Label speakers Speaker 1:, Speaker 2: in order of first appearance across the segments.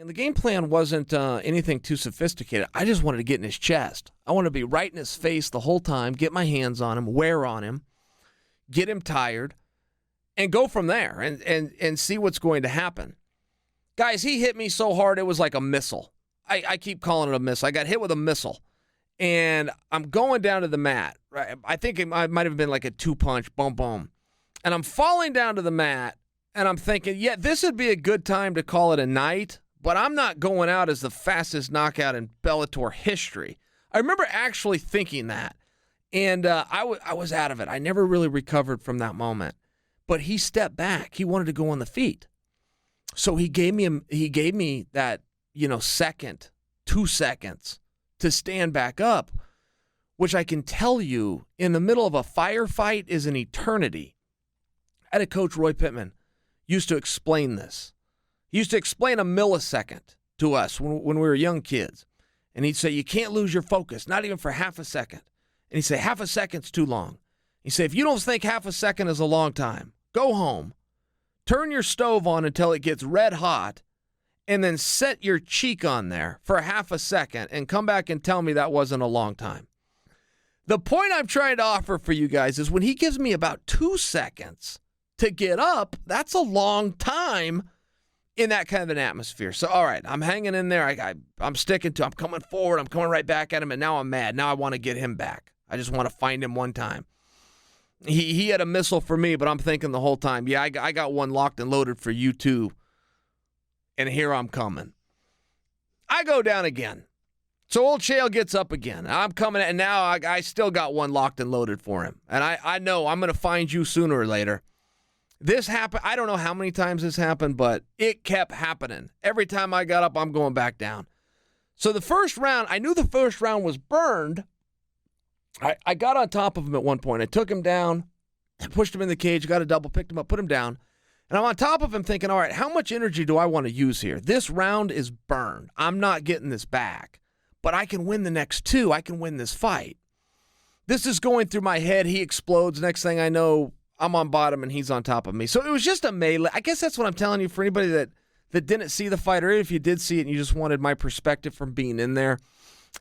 Speaker 1: the game plan wasn't anything too sophisticated. I just wanted to get in his chest. I wanted to be right in his face the whole time, get my hands on him, wear on him, get him tired, and go from there and see what's going to happen. Guys, he hit me so hard it was like a missile. I keep calling it a missile. I got hit with a missile, and I'm going down to the mat. Right? I think it might have been like a 2-punch, boom, boom. And I'm falling down to the mat, and I'm thinking, yeah, this would be a good time to call it a night, but I'm not going out as the fastest knockout in Bellator history. I remember actually thinking that, and I was out of it. I never really recovered from that moment. But he stepped back. He wanted to go on the feet. So he gave me that, second, 2 seconds to stand back up, which I can tell you in the middle of a firefight is an eternity. I had a coach, Roy Pittman, used to explain this. He used to explain a millisecond to us when we were young kids. And he'd say, you can't lose your focus, not even for half a second. And he'd say, half a second's too long. He'd say, if you don't think half a second is a long time, go home, turn your stove on until it gets red hot, and then set your cheek on there for half a second and come back and tell me that wasn't a long time. The point I'm trying to offer for you guys is when he gives me about 2 seconds to get up, that's a long time in that kind of an atmosphere. So, all right, I'm hanging in there. I'm sticking to I'm coming forward. I'm coming right back at him, and now I'm mad. Now I want to get him back. I just want to find him one time. He had a missile for me, but I'm thinking the whole time, yeah, I got one locked and loaded for you too, and here I'm coming. I go down again. So old Chael gets up again. I'm coming, and now I still got one locked and loaded for him. And I know I'm going to find you sooner or later. This happened. I don't know how many times this happened, but it kept happening. Every time I got up, I'm going back down. So the first round, I knew the first round was burned. I got on top of him at one point. I took him down, pushed him in the cage, got a double, picked him up, put him down. And I'm on top of him thinking, all right, how much energy do I want to use here? This round is burned. I'm not getting this back. But I can win the next two. I can win this fight. This is going through my head. He explodes. Next thing I know, I'm on bottom and he's on top of me. So it was just a melee. I guess that's what I'm telling you for anybody that didn't see the fight, or if you did see it and you just wanted my perspective from being in there.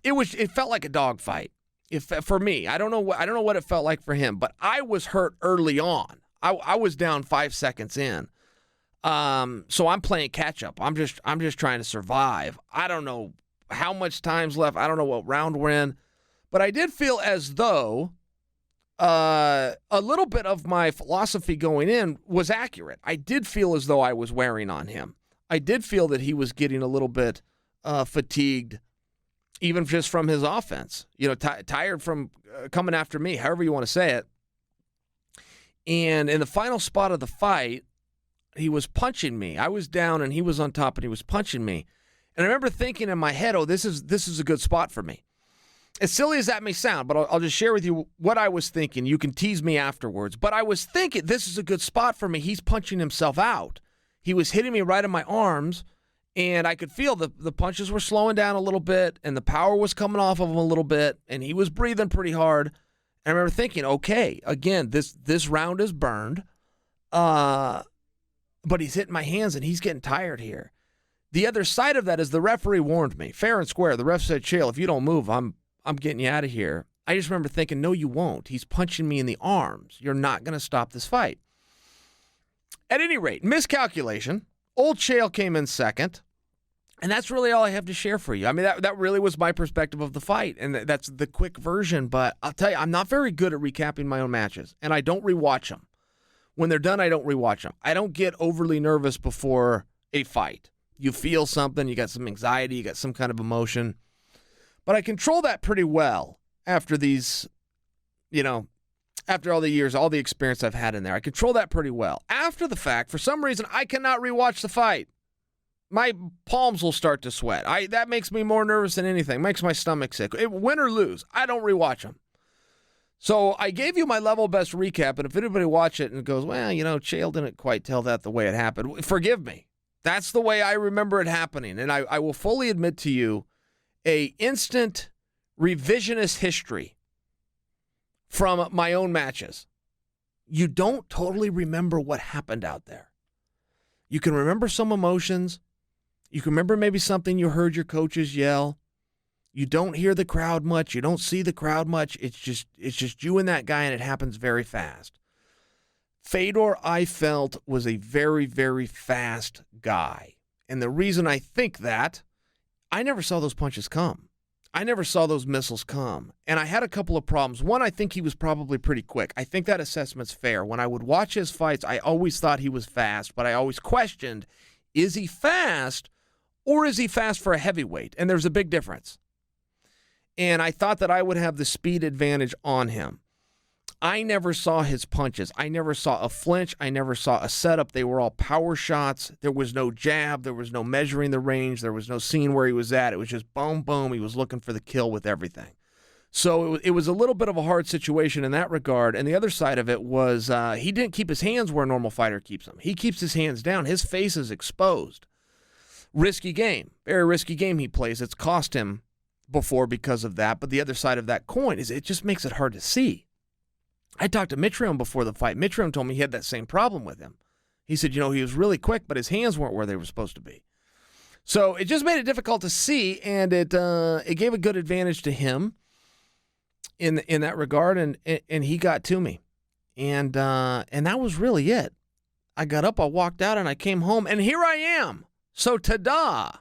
Speaker 1: It felt like a dog fight. For me, I don't know what it felt like for him, but I was hurt early on. I was down 5 seconds in. So I'm playing catch up. I'm just trying to survive. I don't know how much time's left. I don't know what round we're in, but I did feel as though a little bit of my philosophy going in was accurate. I did feel as though I was wearing on him. I did feel that he was getting a little bit fatigued, even just from his offense. Tired from coming after me, however you want to say it. And in the final spot of the fight, he was punching me. I was down and he was on top and he was punching me. And I remember thinking in my head, oh, this is a good spot for me. As silly as that may sound, but I'll just share with you what I was thinking. You can tease me afterwards. But I was thinking, this is a good spot for me. He's punching himself out. He was hitting me right in my arms, and I could feel the punches were slowing down a little bit, and the power was coming off of him a little bit, and he was breathing pretty hard. And I remember thinking, okay, again, this round is burned, but he's hitting my hands, and he's getting tired here. The other side of that is the referee warned me, fair and square. The ref said, Chael, if you don't move, I'm getting you out of here. I just remember thinking, no, you won't. He's punching me in the arms. You're not going to stop this fight. At any rate, miscalculation. Old Chael came in second, and that's really all I have to share for you. I mean, that really was my perspective of the fight, and that's the quick version. But I'll tell you, I'm not very good at recapping my own matches, and I don't rewatch them. When they're done, I don't rewatch them. I don't get overly nervous before a fight. You feel something, you got some anxiety, you got some kind of emotion. But I control that pretty well after these, after all the years, all the experience I've had in there. I control that pretty well. After the fact, for some reason, I cannot rewatch the fight. My palms will start to sweat. That makes me more nervous than anything. Makes my stomach sick. Win or lose, I don't rewatch them. So I gave you my level best recap, and if anybody watch it and goes, well, Chael didn't quite tell that the way it happened, forgive me. That's the way I remember it happening, and I will fully admit to you, a instant revisionist history from my own matches. You don't totally remember what happened out there. You can remember some emotions. You can remember maybe something you heard your coaches yell. You don't hear the crowd much. You don't see the crowd much. It's just you and that guy, and it happens very fast. Fedor, I felt, was a very, very fast guy. And the reason I think that, I never saw those punches come. I never saw those missiles come. And I had a couple of problems. One, I think he was probably pretty quick. I think that assessment's fair. When I would watch his fights, I always thought he was fast, but I always questioned, is he fast or is he fast for a heavyweight? And there's a big difference. And I thought that I would have the speed advantage on him. I never saw his punches. I never saw a flinch. I never saw a setup. They were all power shots. There was no jab. There was no measuring the range. There was no seeing where he was at. It was just boom, boom. He was looking for the kill with everything. So it was a little bit of a hard situation in that regard. And the other side of it was he didn't keep his hands where a normal fighter keeps them. He keeps his hands down. His face is exposed. Risky game. Very risky game he plays. It's cost him before because of that. But the other side of that coin is it just makes it hard to see. I talked to Mitrione before the fight. Mitrione told me he had that same problem with him. He said, he was really quick, but his hands weren't where they were supposed to be. So it just made it difficult to see, and it gave a good advantage to him in that regard, and he got to me. And that was really it. I got up, I walked out, and I came home, and here I am. So ta-da!